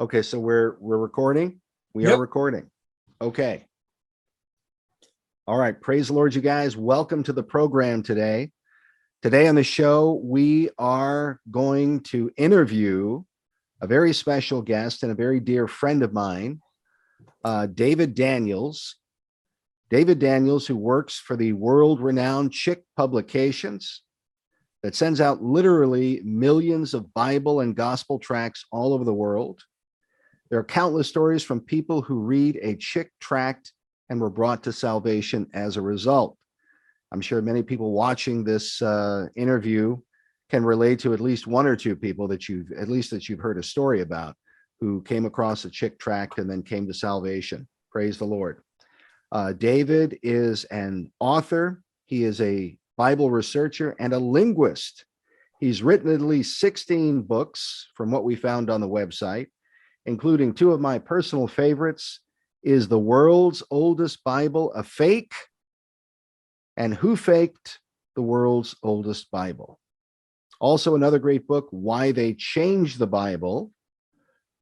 Okay, so we're recording. We Yep. are recording. Okay. All right. Praise the Lord, you guys. Welcome to the program today. Today on the show, we are going to interview a very special guest and a very dear friend of mine, David Daniels. David Daniels, who works for the world-renowned Chick Publications that sends out literally millions of Bible and gospel tracts all over the world. There are countless stories from people who read a Chick tract and were brought to salvation as a result. I'm sure many people watching this interview can relate to at least one or two people that you've heard a story about who came across a Chick tract and then came to salvation. Praise the Lord. David is an author. He is a Bible researcher and a linguist. He's written at least 16 books from what we found on the website, including two of my personal favorites, Is the World's Oldest Bible a Fake? And Who Faked the World's Oldest Bible? Also another great book, Why They Changed the Bible.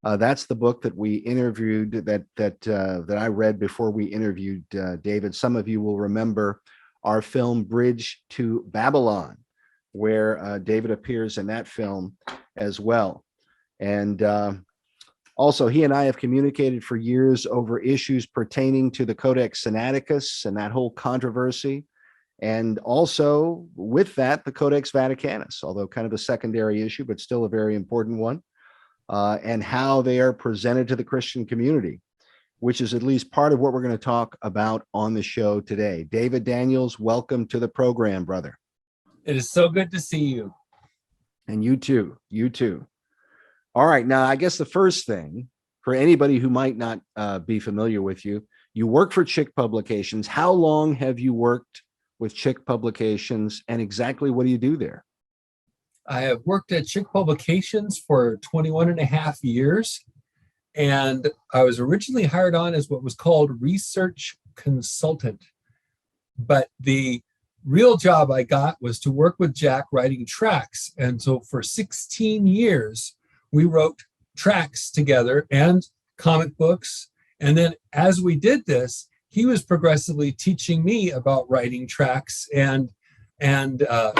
That's the book that we interviewed, that I read before we interviewed David. Some of you will remember our film Bridge to Babylon, where David appears in that film as well. And also, he and I have communicated for years over issues pertaining to the Codex Sinaiticus and that whole controversy. And also with that, the Codex Vaticanus, although kind of a secondary issue, but still a very important one, and how they are presented to the Christian community, which is at least part of what we're going to talk about on the show today. David Daniels, welcome to the program, brother. It is so good to see you. And you too. You too. All right. Now, I guess the first thing for anybody who might not be familiar with you, you work for Chick Publications. How long have you worked with Chick Publications, and exactly what do you do there? I have worked at Chick Publications for 21 and a half years, and I was originally hired on as what was called research consultant. But the real job I got was to work with Jack writing tracts. And so for 16 years, we wrote tracts together and comic books. And then as we did this, he was progressively teaching me about writing tracts and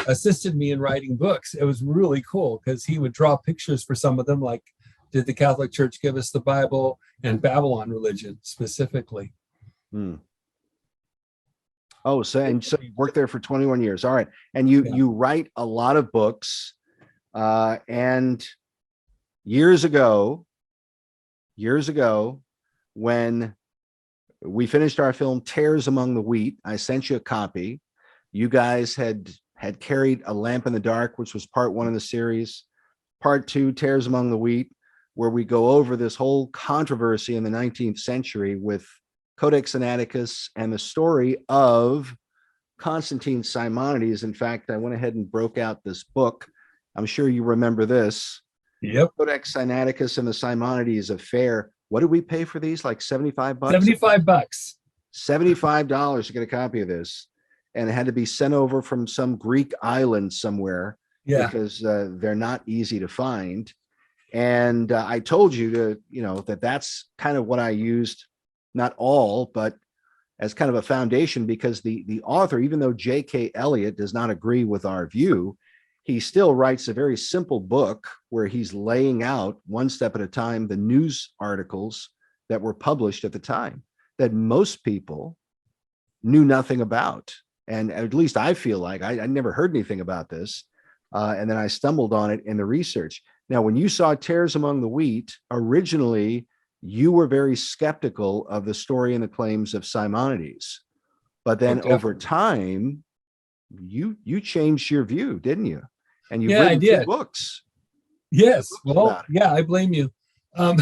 assisted me in writing books. It was really cool because he would draw pictures for some of them, like Did the Catholic Church Give Us the Bible and Babylon Religion specifically. Oh, so you worked there for 21 years. All right. And you write a lot of books. And years ago, when we finished our film Tares Among the Wheat, I sent you a copy. You guys had carried A Lamp in the Dark, which was part one of the series. Part two, Tares Among the Wheat, where we go over this whole controversy in the 19th century with Codex Sinaiticus and the story of Constantine Simonides. In fact, I went ahead and broke out this book. I'm sure you remember this. Yep. Codex Sinaiticus and the Simonides affair. What did we pay for these? Like $75? $75. $75 to get a copy of this. And it had to be sent over from some Greek island somewhere, because they're not easy to find. And I told you that's kind of what I used, not all, but as kind of a foundation, because the author, even though J.K. Elliott does not agree with our view, he still writes a very simple book where he's laying out one step at a time the news articles that were published at the time that most people knew nothing about. And at least I feel like I never heard anything about this. And then I stumbled on it in the research. Now, when you saw Tares Among the Wheat, originally, you were very skeptical of the story and the claims of Simonides. But then over time, you changed your view, didn't you? And you've written 2 books. Yes. Well, yeah, I blame you. I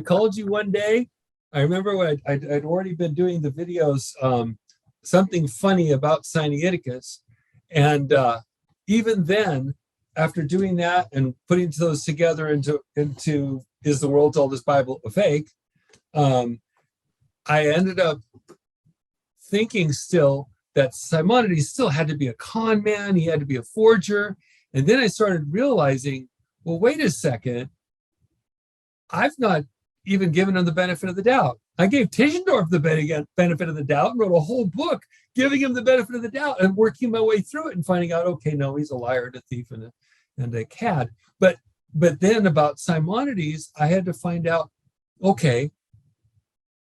called you one day. I remember I'd already been doing the videos, something funny about Sinaiticus. And even then, after doing that and putting those together into Is the World's Oldest Bible a Fake, I ended up thinking still that Simonides still had to be a con man. He had to be a forger. And then I started realizing, well, wait a second. I've not even given him the benefit of the doubt. I gave Tischendorf the benefit of the doubt and wrote a whole book giving him the benefit of the doubt and working my way through it and finding out, okay, no, he's a liar and a thief and a cad. But then about Simonides, I had to find out, okay,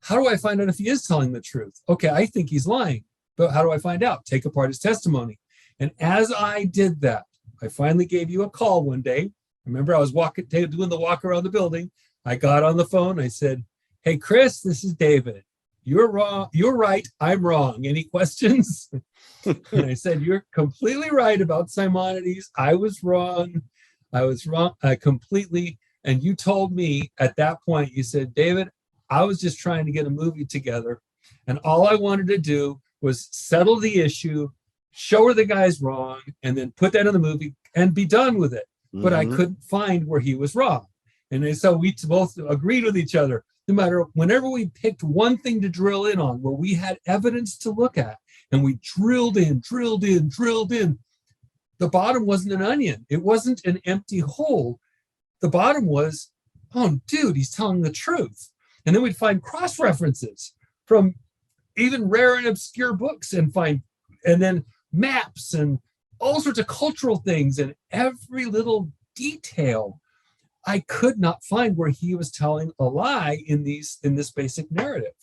how do I find out if he is telling the truth? Okay, I think he's lying, but how do I find out? Take apart his testimony. And as I did that, I finally gave you a call one day. Remember, I was doing the walk around the building. I got on the phone. I said, hey, Chris, this is David. You're wrong. You're right. I'm wrong. Any questions? And I said, you're completely right about Simonides. I was wrong. I was wrong completely. And you told me at that point, you said, David, I was just trying to get a movie together. And all I wanted to do was settle the issue, show her the guy's wrong, and then put that in the movie and be done with it. Mm-hmm. But I couldn't find where he was wrong. And so we both agreed with each other. No matter, whenever we picked one thing to drill in on, where we had evidence to look at, and we drilled in, the bottom wasn't an onion. It wasn't an empty hole. The bottom was, oh, dude, he's telling the truth. And then we'd find cross-references from even rare and obscure books and then maps and all sorts of cultural things, and every little detail. I could not find where he was telling a lie in this basic narrative.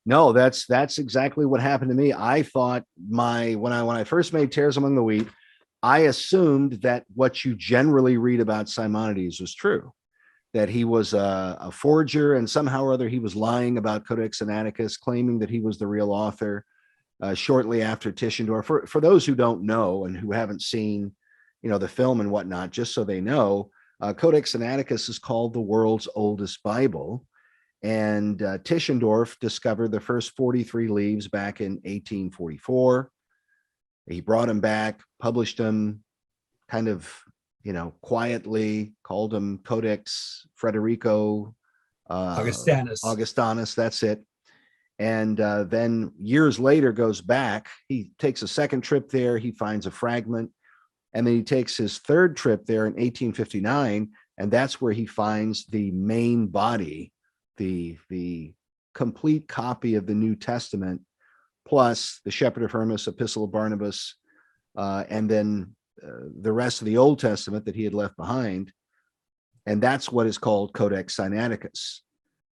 No, that's exactly what happened to me. I thought when I first made Tares Among the Wheat, I assumed that what you generally read about Simonides was true, that he was a forger and somehow or other he was lying about Codex Sinaiticus, claiming that he was the real author shortly after Tischendorf. For those who don't know and who haven't seen, the film and whatnot, just so they know, Codex Sinaiticus is called the world's oldest Bible. And Tischendorf discovered the first 43 leaves back in 1844. He brought them back, published them kind of, quietly, called them Codex Frederico Augustinus, that's it. And then years later goes back, he takes a second trip there, he finds a fragment. And then he takes his third trip there in 1859, and that's where he finds the main body, the complete copy of the New Testament, plus the Shepherd of Hermas, Epistle of Barnabas, and then the rest of the Old Testament that he had left behind. And that's what is called Codex Sinaiticus.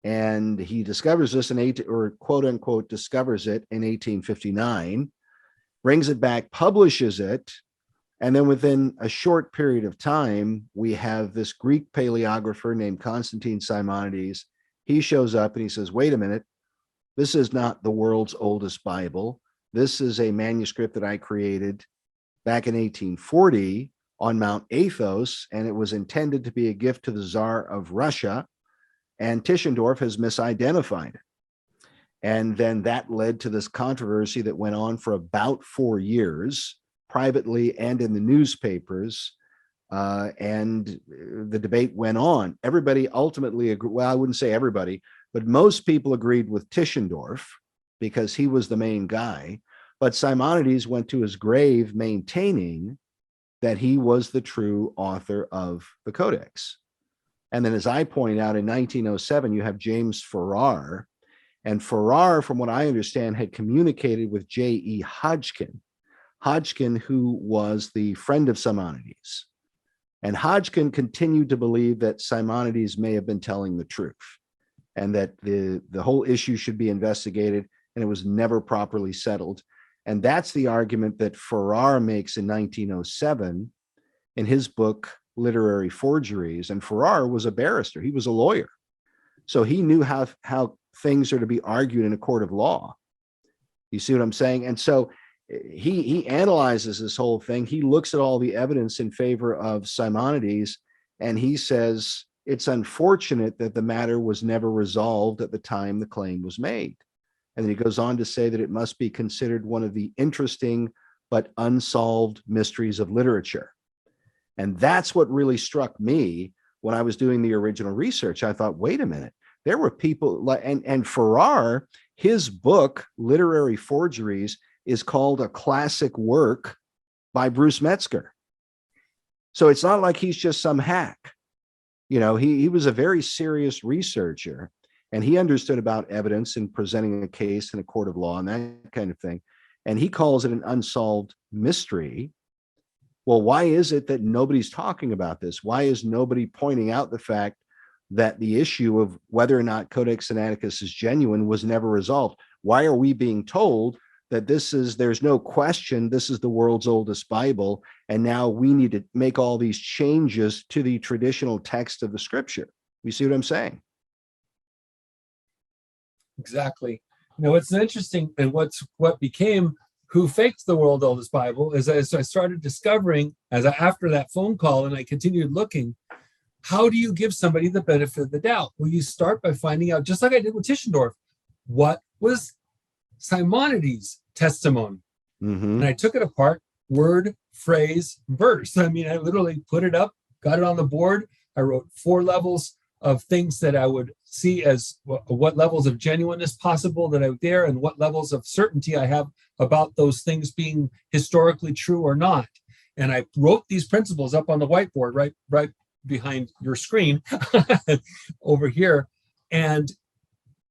And he discovers this quote unquote discovers it in 1859, brings it back, publishes it. And then within a short period of time, we have this Greek paleographer named Constantine Simonides. He shows up and he says, wait a minute, this is not the world's oldest Bible. This is a manuscript that I created back in 1840 on Mount Athos, and it was intended to be a gift to the Tsar of Russia. And Tischendorf has misidentified it. And then that led to this controversy that went on for about 4 years, privately and in the newspapers, and the debate went on. Everybody ultimately agreed. Well, I wouldn't say everybody, but most people agreed with Tischendorf because he was the main guy. But Simonides went to his grave maintaining that he was the true author of the Codex. And then, as I point out, in 1907, you have James Farrar. And Farrar, from what I understand, had communicated with J.E. Hodgkin, who was the friend of Simonides. And Hodgkin continued to believe that Simonides may have been telling the truth and that the whole issue should be investigated, and it was never properly settled. And that's the argument that Farrar makes in 1907 in his book, Literary Forgeries. And Farrar was a barrister. He was a lawyer. So he knew how things are to be argued in a court of law. You see what I'm saying? And so he analyzes this whole thing. He looks at all the evidence in favor of Simonides, and he says it's unfortunate that the matter was never resolved at the time the claim was made. And then he goes on to say that it must be considered one of the interesting but unsolved mysteries of literature. And that's what really struck me when I was doing the original research. I thought, wait a minute, there were people like, and Farrar, his book, Literary Forgeries, is called a classic work by Bruce Metzger. So it's not like he's just some hack. he was a very serious researcher, and he understood about evidence and presenting a case in a court of law and that kind of thing. And he calls it an unsolved mystery. Well, why is it that nobody's talking about this? Why is nobody pointing out the fact that the issue of whether or not Codex Sinaiticus is genuine was never resolved? Why are we being told that there's no question, this is the world's oldest Bible, and now we need to make all these changes to the traditional text of the scripture? You see what I'm saying? Exactly. What's interesting, and what became who faked the world's oldest Bible is, as I started discovering, after that phone call, and I continued looking, how do you give somebody the benefit of the doubt? Well, you start by finding out, just like I did with Tischendorf, what was Simonides' testimony. Mm-hmm. And I took it apart, word, phrase, verse. I mean, I literally put it up, got it on the board. I wrote 4 levels of things that I would see as what levels of genuineness possible that I would there, and what levels of certainty I have about those things being historically true or not. And I wrote these principles up on the whiteboard right behind your screen over here. And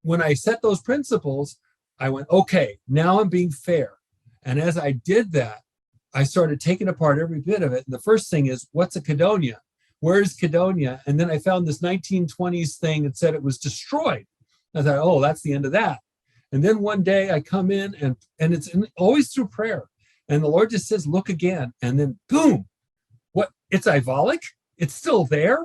when I set those principles, I went, okay, now I'm being fair. And as I did that, I started taking apart every bit of it. And the first thing is, what's a Cadonia? Where is Cadonia? And then I found this 1920s thing that said it was destroyed. I thought, oh, that's the end of that. And then one day I come in, and it's always through prayer. And the Lord just says, look again. And then boom, what? It's Ivalic. It's still there.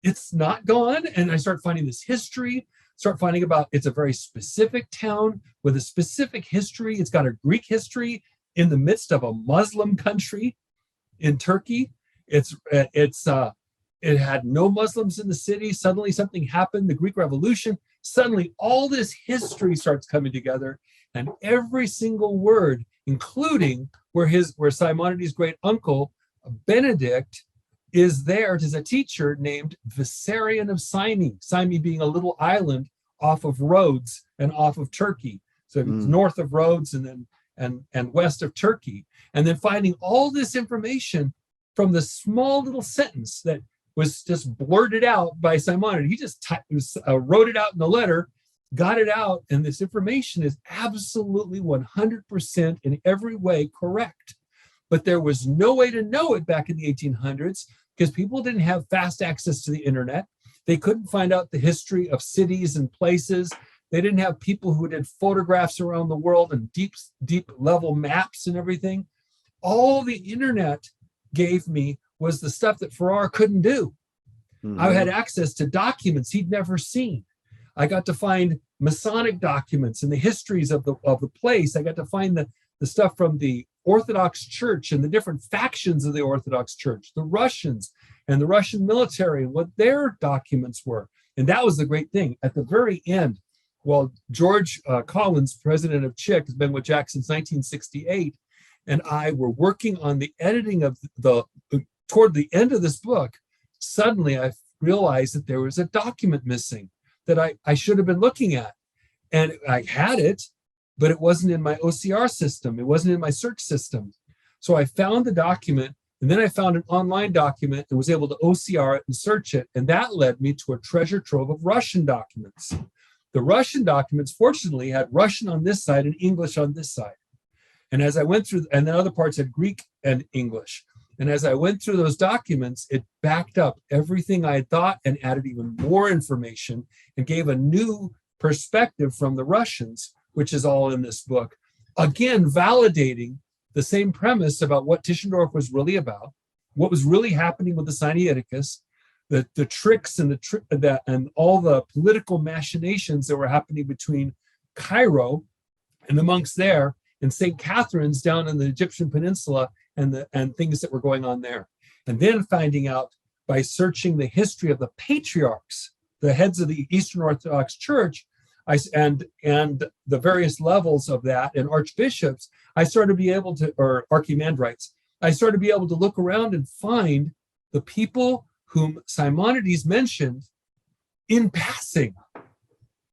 It's not gone. And I start finding this history, start finding about, it's a very specific town with a specific history. It's got a Greek history in the midst of a Muslim country in Turkey. It had no Muslims in the city. Suddenly something happened, the Greek Revolution. Suddenly all this history starts coming together, and every single word, including where Simonides' great uncle, Benedict, is there as a teacher named Vissarion of Cyme, Cyme being a little island off of Rhodes and off of Turkey. So it's north of Rhodes and west of Turkey. And then finding all this information from the small little sentence that was just blurted out by Simonides. He just wrote it out in the letter, got it out, and this information is absolutely 100% in every way correct. But there was no way to know it back in the 1800s because people didn't have fast access to the internet. They couldn't find out the history of cities and places. They didn't have people who did photographs around the world and deep level maps and everything. All the internet gave me was the stuff that Farrar couldn't do. Mm-hmm. I had access to documents he'd never seen. I got to find Masonic documents and the histories of the place. I got to find the stuff from the Orthodox Church and the different factions of the Orthodox Church, the Russians and the Russian military, and what their documents were. And that was the great thing. At the very end, while George Collins, president of CHIC, has been with Jack since 1968, and I were working on the editing of toward the end of this book, suddenly I realized that there was a document missing that I should have been looking at. And I had it, but it wasn't in my OCR system. It wasn't in my search system. So I found the document, and then I found an online document and was able to OCR it and search it. And that led me to a treasure trove of Russian documents. The Russian documents, fortunately, had Russian on this side and English on this side. And as I went through, and then other parts had Greek and English. And as I went through those documents, it backed up everything I had thought and added even more information and gave a new perspective from the Russians, which is all in this book. Again, validating the same premise about what Tischendorf was really about, what was really happening with the Sinaiticus, the tricks and and all the political machinations that were happening between Cairo and the monks there and St. Catherine's down in the Egyptian peninsula and things that were going on there. And then finding out by searching the history of the patriarchs, the heads of the Eastern Orthodox Church, and the various levels of that and archbishops, I started to be able to, or archimandrites, I started to be able to look around and find the people whom Simonides mentioned in passing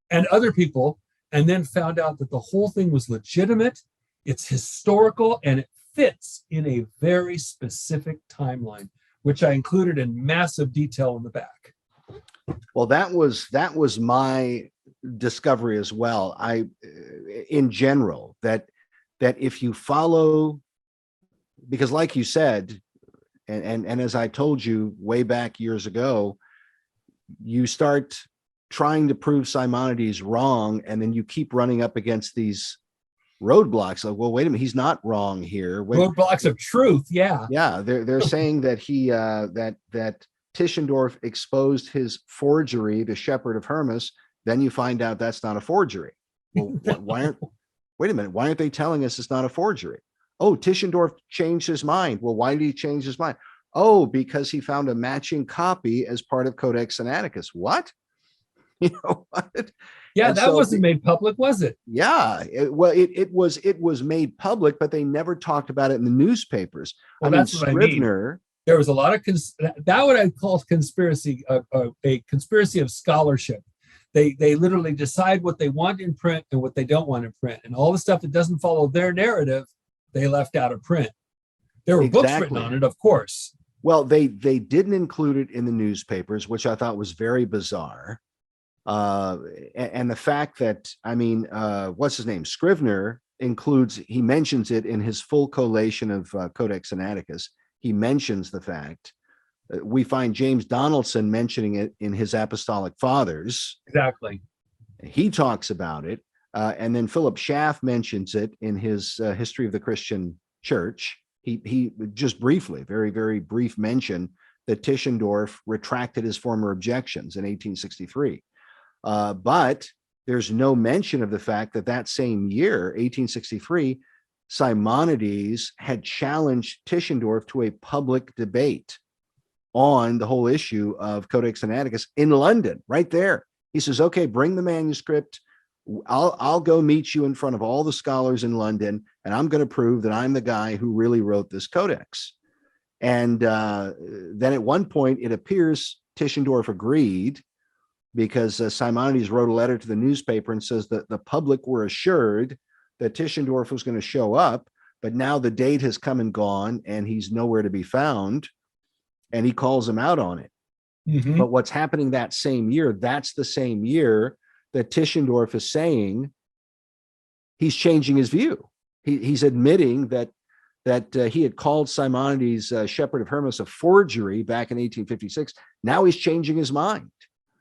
and other people, and then found out that the whole thing was legitimate, it's historical, and it fits in a very specific timeline, which I included in massive detail in the back. Well, that was my discovery as well. In general, that if you follow, because like you said, and as I told you way back years ago, you start trying to prove Simonides wrong, and then you keep running up against these roadblocks. Like, well, wait a minute, he's not wrong here. Roadblocks of truth, yeah. Yeah, they're saying that he that Tischendorf exposed his forgery, the Shepherd of Hermas. Then you find out that's not a forgery. Well, wait a minute, why aren't they telling us it's not a forgery? Oh, Tischendorf changed his mind. Well, why did he change his mind? Oh, because he found a matching copy as part of Codex Sinaiticus. What? You know what? Yeah, that wasn't made public, was it? Yeah, it was made public, but they never talked about it in the newspapers. Well, that's what Scrivener, I mean. There was a lot of that what I call conspiracy, a conspiracy of scholarship. They literally decide what they want in print and what they don't want in print, and all the stuff that doesn't follow their narrative, they left out of print. There were books written on it, of course. Well, they didn't include it in the newspapers, which I thought was very bizarre. And the fact that, I mean, what's his name? Scrivener he mentions it in his full collation of Codex Sinaiticus. He mentions the fact. We find James Donaldson mentioning it in his Apostolic Fathers. Exactly. He talks about it. And then Philip Schaff mentions it in his History of the Christian Church. He just briefly, very, very brief mention that Tischendorf retracted his former objections in 1863. But there's no mention of the fact that that same year, 1863, Simonides had challenged Tischendorf to a public debate on the whole issue of Codex Sinaiticus in London, right there. He says, okay, bring the manuscript. I'll go meet you in front of all the scholars in London, and I'm going to prove that I'm the guy who really wrote this codex. And then at one point, it appears Tischendorf agreed, because Simonides wrote a letter to the newspaper and says that the public were assured that Tischendorf was going to show up, but now the date has come and gone and he's nowhere to be found, and he calls him out on it. Mm-hmm. But what's happening that same year, that's the same year that Tischendorf is saying he's changing his view. He's admitting that he had called Simonides' Shepherd of Hermas a forgery back in 1856. Now he's changing his mind.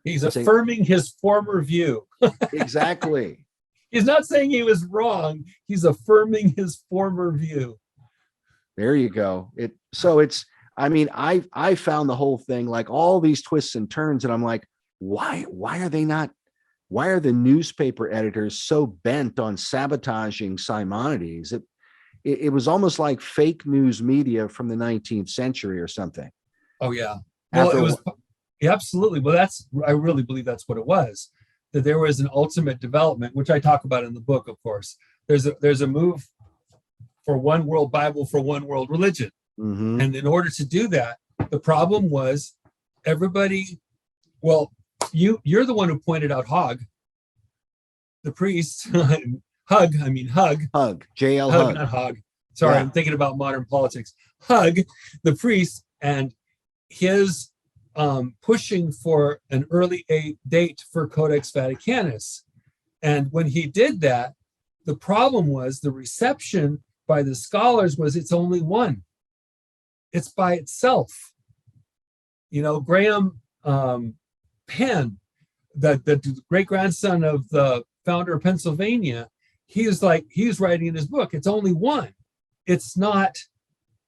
He's affirming his former view. Exactly. He's not saying he was wrong. He's affirming his former view. There you go. I mean, I found the whole thing, like all these twists and turns, and I'm like, why are the newspaper editors so bent on sabotaging Simonides? It was almost like fake news media from the 19th century or something. Oh, yeah. Well, yeah, absolutely. Well, I really believe that's what it was, that there was an ultimate development, which I talk about in the book, of course. There's a move for one world Bible, for one world religion. Mm-hmm. And in order to do that, the problem was everybody, well, you're the one who pointed out Hogg, the priest, Hug, J.L. Hug, not Hogg. Sorry, yeah. I'm thinking about modern politics. Hug, the priest, and his pushing for an early date for Codex Vaticanus. And when he did that, the problem was the reception by the scholars was it's only one. It's by itself. You know, Graham Penn, the great-grandson of the founder of Pennsylvania, he's writing in his book, it's only one. It's not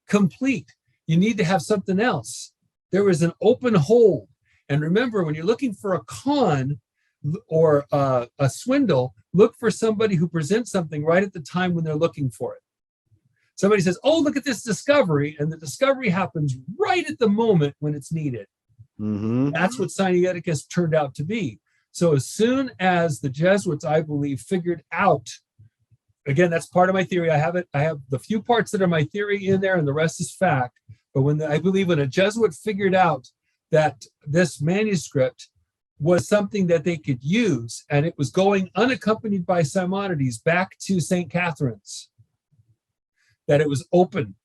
complete. You need to have something else. There was an open hole. And remember, when you're looking for a con or a swindle, look for somebody who presents something right at the time when they're looking for it. Somebody says, oh, look at this discovery. And the discovery happens right at the moment when it's needed. Mm-hmm. That's what Sinaiticus turned out to be. So as soon as the Jesuits, I believe, figured out, again, that's part of my theory. I have the few parts that are my theory in there and the rest is fact. But I believe when a Jesuit figured out that this manuscript was something that they could use, and it was going unaccompanied by Simonides back to St. Catherine's, that it was open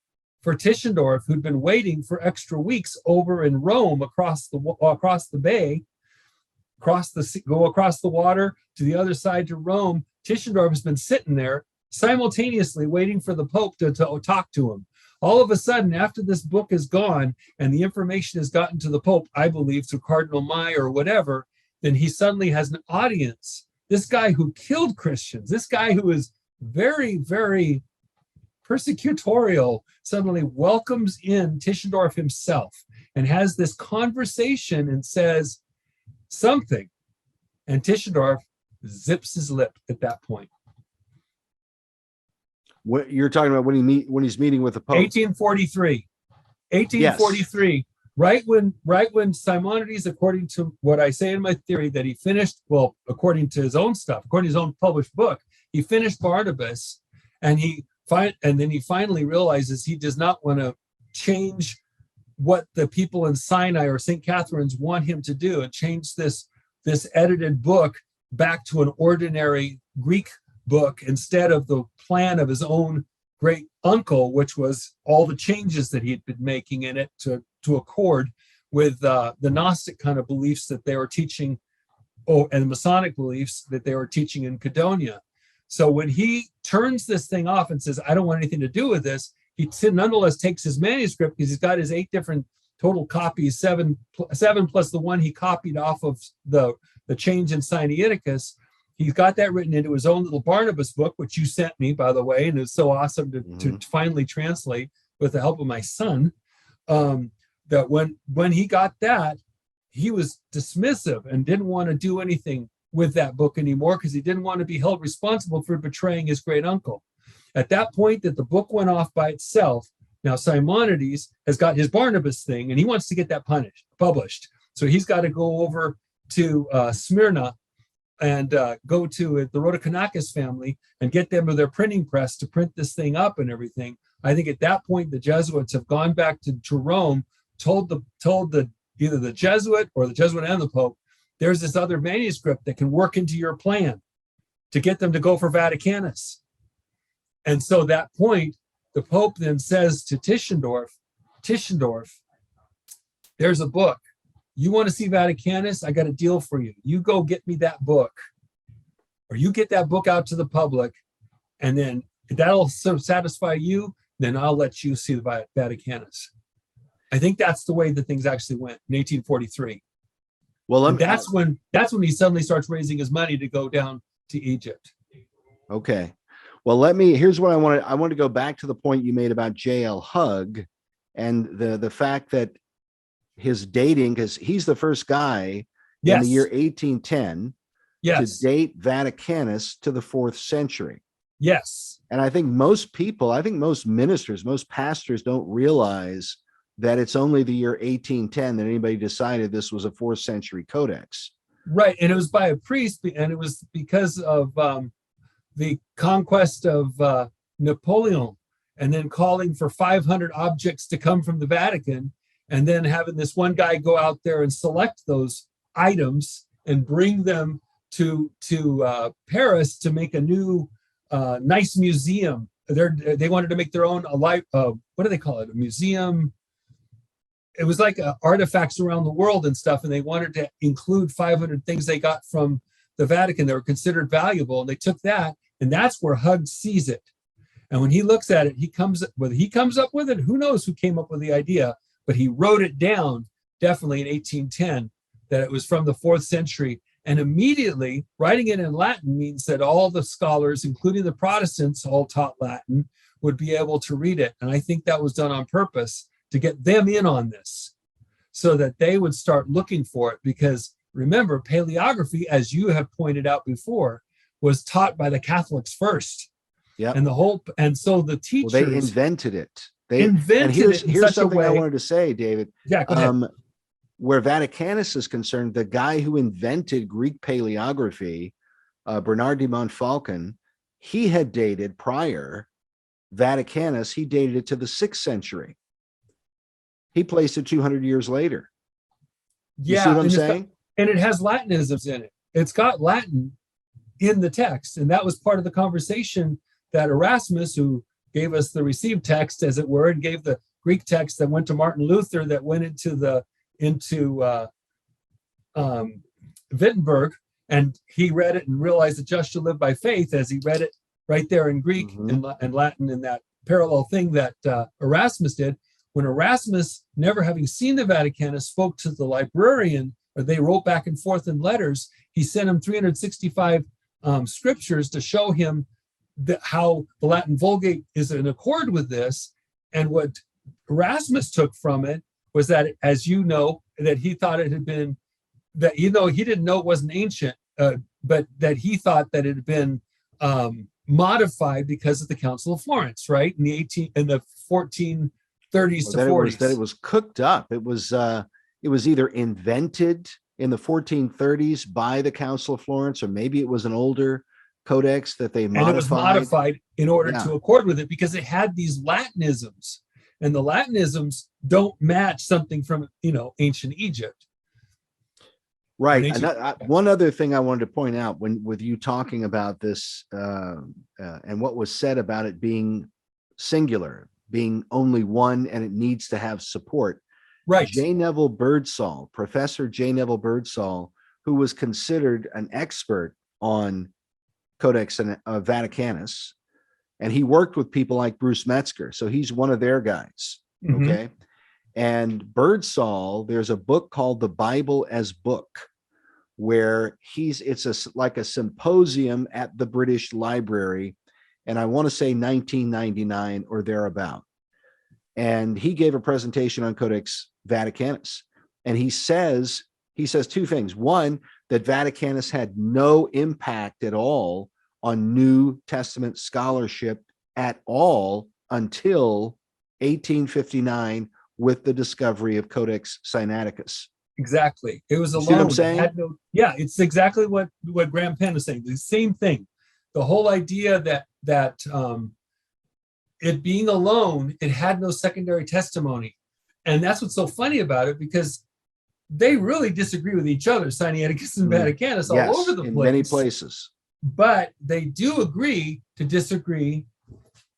for Tischendorf, who'd been waiting for extra weeks over in Rome across the bay, cross the sea, go across the water to the other side to Rome. Tischendorf has been sitting there simultaneously waiting for the Pope to talk to him. All of a sudden, after this book is gone and the information has gotten to the Pope, I believe, through Cardinal Meyer or whatever, then he suddenly has an audience. This guy who killed Christians, this guy who is very, very persecutorial, suddenly welcomes in Tischendorf himself and has this conversation and says something. And Tischendorf zips his lip at that point. What you're talking about when he's meeting with the Pope? 1843. 1843. Yes. Right when Simonides, according to what I say in my theory, that he finished, well, according to his own stuff, according to his own published book, he finished Barnabas, and then he finally realizes he does not want to change what the people in Sinai or St. Catherine's want him to do, and change this edited book back to an ordinary Greek book instead of the plan of his own great uncle, which was all the changes that he had been making in it to accord with the Gnostic kind of beliefs that they were teaching, and Masonic beliefs that they were teaching in Cadonia. So when he turns this thing off and says, I don't want anything to do with this, he nonetheless takes his manuscript, because he's got his 8 different total copies, seven plus the one he copied off of the change in Sinaiticus. He's got that written into his own little Barnabas book, which you sent me, by the way, and it's so awesome to finally translate with the help of my son. That when he got that, he was dismissive and didn't want to do anything with that book anymore, because he didn't want to be held responsible for betraying his great uncle. At that point that the book went off by itself, now Simonides has got his Barnabas thing, and he wants to get that published. So he's got to go over to Smyrna and go to the Rodiconakis family and get them with their printing press to print this thing up and everything. I think at that point the Jesuits have gone back to Rome, told either the Jesuit or the Jesuit and the Pope, there's this other manuscript that can work into your plan to get them to go for Vaticanus. And so at that point, the Pope then says to Tischendorf, there's a book. You want to see Vaticanus? I got a deal for you. You go get me that book, or you get that book out to the public, and then that'll satisfy you. Then I'll let you see the Vaticanus. I think that's the way that things actually went in 1843. Well, that's when he suddenly starts raising his money to go down to Egypt. Okay. Well, here's what I want to go back to the point you made about J.L. Hugg and the fact that his dating, because he's the first guy in the year 1810 to date Vaticanus to the 4th century. Yes. And I think most ministers, most pastors don't realize that it's only the year 1810 that anybody decided this was a 4th century codex. Right. And it was by a priest, and it was because of the conquest of Napoleon, and then calling for 500 objects to come from the Vatican, and then having this one guy go out there and select those items and bring them to Paris to make a new nice museum. They wanted to make their own what do they call it? A museum. It was like artifacts around the world and stuff, and they wanted to include 500 things they got from the Vatican that were considered valuable, and they took that, and that's where Hugg sees it. And when he looks at it, whether he comes up with it, who knows who came up with the idea, but he wrote it down definitely in 1810 that it was from the 4th century. And immediately writing it in Latin means that all the scholars, including the Protestants, all taught Latin, would be able to read it. And I think that was done on purpose to get them in on this so that they would start looking for it. Because remember, paleography, as you have pointed out before, was taught by the Catholics first. Yeah. And so the teachers, they invented it. Here's something I wanted to say, David. Yeah, go ahead. Where Vaticanus is concerned, the guy who invented Greek paleography, Bernard de Montfalcon, he had dated prior Vaticanus. He dated it to the 6th century. He placed it 200 years later. You see what I'm saying? And it has Latinisms in it. It's got Latin in the text. And that was part of the conversation that Erasmus, who gave us the received text, as it were, and gave the Greek text that went to Martin Luther, that went into Wittenberg, and he read it and realized that just to live by faith, as he read it right there in Greek and Latin in that parallel thing that Erasmus did. When Erasmus, never having seen the Vaticanus, spoke to the librarian, or they wrote back and forth in letters, he sent him 365 scriptures to show him how the Latin Vulgate is in accord with this. And what Erasmus took from it was that, as you know, that he thought it had been, that he didn't know it wasn't ancient, but that he thought that it had been modified because of the Council of Florence, right? In the 1430s to 40s. That it was cooked up. It was either invented in the 1430s by the Council of Florence, or maybe it was an older codex that they modified. And it was modified in order to accord with it, because it had these Latinisms, and the Latinisms don't match something from ancient Egypt. Right. One other thing I wanted to point out with you talking about this and what was said about it being singular, being only one, and it needs to have support. Right. Professor J. Neville Birdsall, who was considered an expert on Codex Vaticanus, and he worked with people like Bruce Metzger, so he's one of their guys. Okay. And Birdsall, there's a book called The Bible as Book, where it's like a symposium at the British Library, and I want to say 1999 or thereabout. And he gave a presentation on Codex Vaticanus, and he says two things. One, that Vaticanus had no impact at all on New Testament scholarship at all until 1859 with the discovery of Codex Sinaiticus. Exactly. It was alone. See what I'm saying? It's exactly what Graham Penn is saying. The same thing. The whole idea that it being alone, it had no secondary testimony. And that's what's so funny about it, because they really disagree with each other, Sinaiticus and Vaticanus, all over the place. In many places. But they do agree to disagree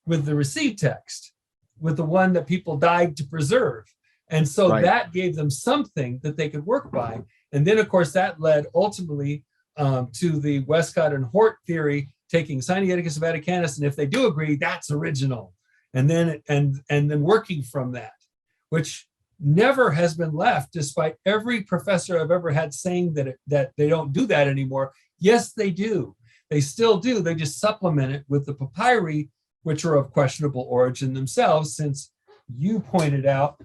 with the received text, with the one that people died to preserve. And so that gave them something that they could work by. And then, of course, that led ultimately to the Westcott and Hort theory, taking Sinaiticus and Vaticanus, and if they do agree, that's original. And then working from that, which never has been left, despite every professor I've ever had saying that they don't do that anymore. Yes, they do. They still do. They just supplement it with the papyri, which are of questionable origin themselves, since you pointed out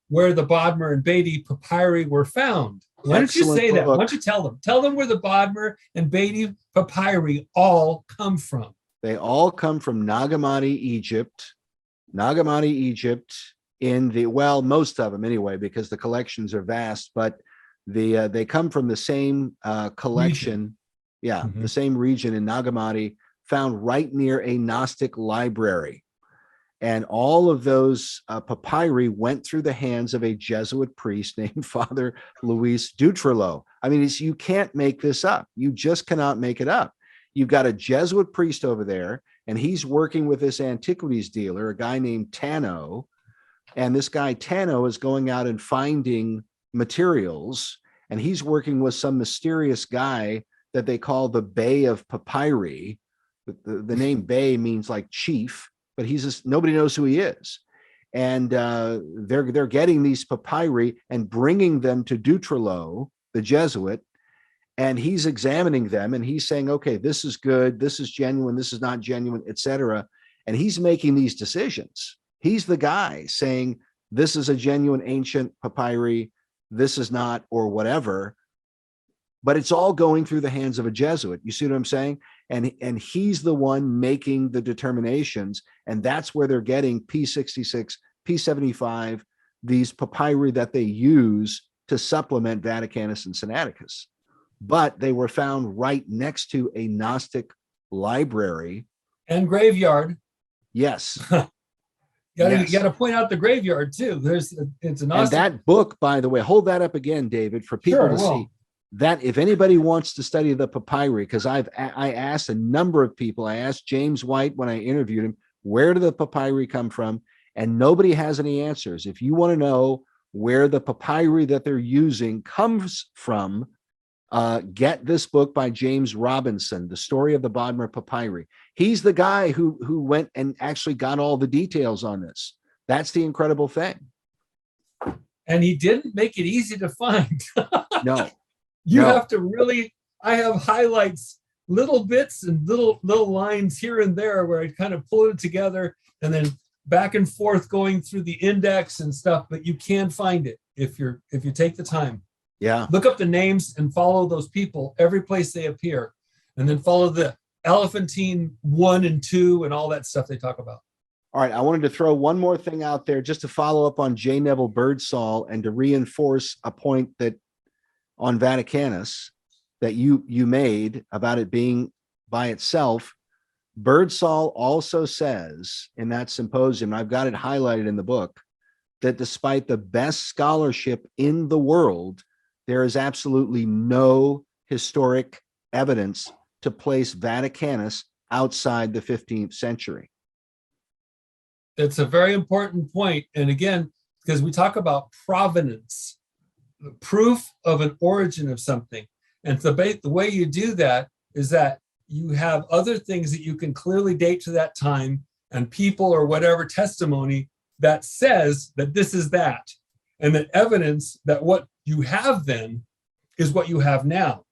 where the Bodmer and Beatty papyri were found. Why don't you say that? Why don't you tell them? Tell them where the Bodmer and Beatty papyri all come from. They all come from Nag Hammadi, Egypt. Nag Hammadi, Egypt, most of them anyway, because the collections are vast, but they come from the same collection. The same region in Nag Hammadi, found right near a Gnostic library. And all of those papyri went through the hands of a Jesuit priest named Father Luis Dutrelo. I mean, you can't make this up. You just cannot make it up. You've got a Jesuit priest over there, and he's working with this antiquities dealer, a guy named Tanno. And this guy Tanno is going out and finding materials, and he's working with some mysterious guy that they call the Bey of Papyri. The name Bey means like chief, but nobody knows who he is. And they're getting these papyri and bringing them to Dutrelo, the Jesuit, and he's examining them, and he's saying, okay, this is good, this is genuine, this is not genuine, etc. And he's making these decisions. He's the guy saying, this is a genuine ancient papyri, this is not, or whatever. But it's all going through the hands of a Jesuit. You see what I'm saying? And he's the one making the determinations, and that's where they're getting P66, P75, these papyri that they use to supplement Vaticanus and Sinaiticus. But they were found right next to a Gnostic library and graveyard. Yes. You got to point out the graveyard too. It's a Gnostic. And that book, by the way, hold that up again, David, for people to see. That if anybody wants to study the papyri, because I asked a number of people, I asked James White when I interviewed him, where do the papyri come from? And nobody has any answers. If you want to know where the papyri that they're using comes from, Get this book by James Robinson, The Story of the Bodmer Papyri. He's the guy who went and actually got all the details on this. That's the incredible thing. And he didn't make it easy to find. No. You have to really, I have highlights, little bits and little lines here and there where I kind of pull it together and then back and forth going through the index and stuff, but you can find it if you take the time. Yeah. Look up the names and follow those people every place they appear, and then follow the Elephantine 1 and 2 and all that stuff they talk about. All right. I wanted to throw one more thing out there just to follow up on J. Neville Birdsall and to reinforce a point that on Vaticanus that you made about it being by itself. Birdsall also says in that symposium, I've got it highlighted in the book, that despite the best scholarship in the world, there is absolutely no historic evidence to place Vaticanus outside the 15th century. It's a very important point. And again, because we talk about provenance, the proof of an origin of something. And the way you do that is that you have other things that you can clearly date to that time and people or whatever testimony that says that this is that. And that evidence that what you have then is what you have now.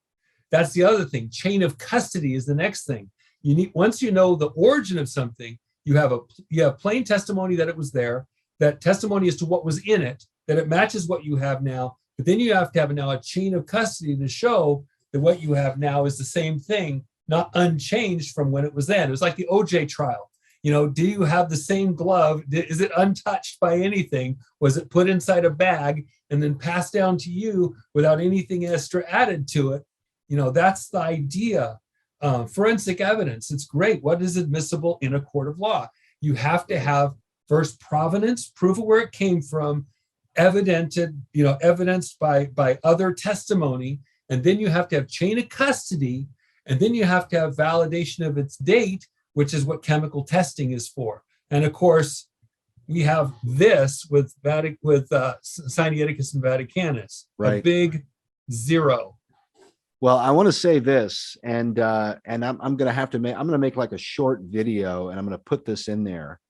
That's the other thing. Chain of custody is the next thing. You need, once you know the origin of something, you have plain testimony that it was there, that testimony as to what was in it, that it matches what you have now. But then you have to have now a chain of custody to show that what you have now is the same thing, not unchanged from when it was then. It was like the OJ trial. You know, do you have the same glove? Is it untouched by anything? Was it put inside a bag and then passed down to you without anything extra added to it? You know, that's the idea. Forensic evidence, it's great. What is admissible in a court of law? You have to have first provenance, proof of where it came from, evidenced by other testimony, and then you have to have chain of custody, and then you have to have validation of its date, which is what chemical testing is for. And of course, we have this with Sinaiticus and Vaticanus, right? A big zero. Well, I want to say this, and I'm going to make like a short video, and I'm going to put this in there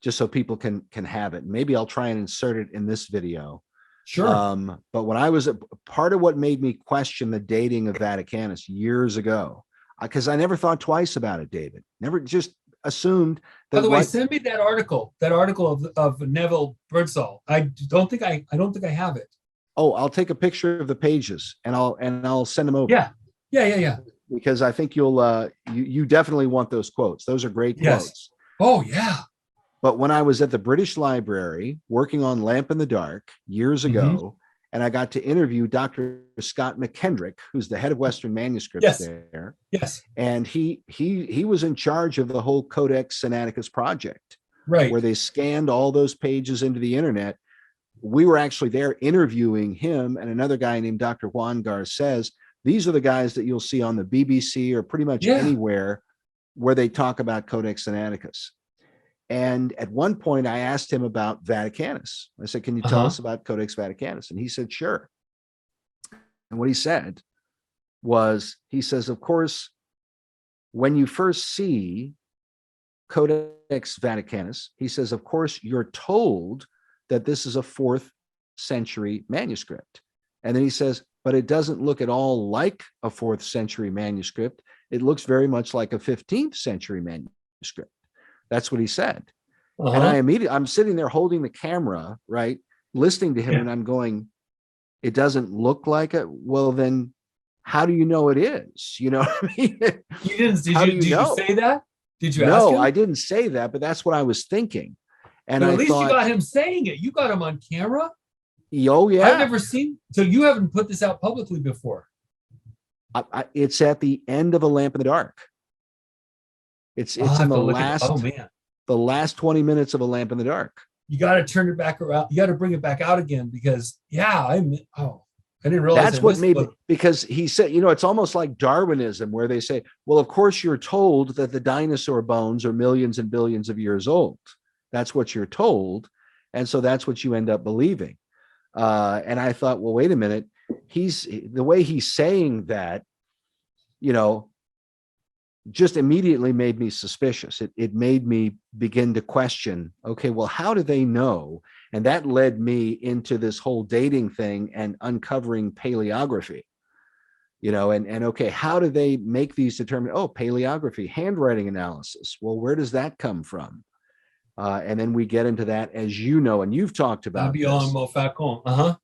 just so people can have it. Maybe I'll try and insert it in this video. Sure. But when I was part of what made me question the dating of Vaticanus years ago, because I never thought twice about it, David. Never just assumed that. By the way, send me that article of Neville Birdsall. I don't think I have it. Oh, I'll take a picture of the pages and I'll send them over. Yeah. Because I think you definitely want those quotes. Those are great quotes. Oh yeah. But when I was at the British Library working on Lamp in the Dark years ago, and I got to interview Dr. Scott McKendrick, who's the head of Western manuscripts there. Yes. And he was in charge of the whole Codex Sinaiticus project, right? Where they scanned all those pages into the internet. We were actually there interviewing him and another guy named Dr. Juan Garces. These are the guys that you'll see on the BBC or pretty much anywhere where they talk about Codex Sinaiticus. And at one point I asked him about Vaticanus. I said, can you tell us about Codex Vaticanus? And he said, sure. And what he said was, he says, of course, when you first see Codex Vaticanus, he says, of course, you're told that this is a 4th century manuscript. And then he says, but it doesn't look at all like a 4th century manuscript. It looks very much like a 15th century manuscript. That's what he said. And I'm sitting there holding the camera, right, listening to him, and I'm going, it doesn't look like it. Well, then how do you know it is? You know what I mean? You didn't, did you say that? Did you ask him? No, I didn't say that, but that's what I was thinking. And but at least you got him saying it. You got him on camera. Oh yeah. I've never seen. So you haven't put this out publicly before. It's at the end of A Lamp in the Dark. It's in the last 20 minutes of A Lamp in the Dark. You got to turn it back around. You got to bring it back out again because I didn't realize that's what made me, because he said, it's almost like Darwinism, where they say, well, of course you're told that the dinosaur bones are millions and billions of years old. That's what you're told. And so that's what you end up believing. And I thought, well, wait a minute. the way he's saying that, you know, just immediately made me suspicious. It made me begin to question, okay, well, how do they know? And that led me into this whole dating thing and uncovering paleography, you know, and okay, how do they make these determine? Oh, paleography, handwriting analysis. Well, where does that come from? And then we get into that, as you know, and you've talked about Babillon this. Montfaucon. Uh-huh.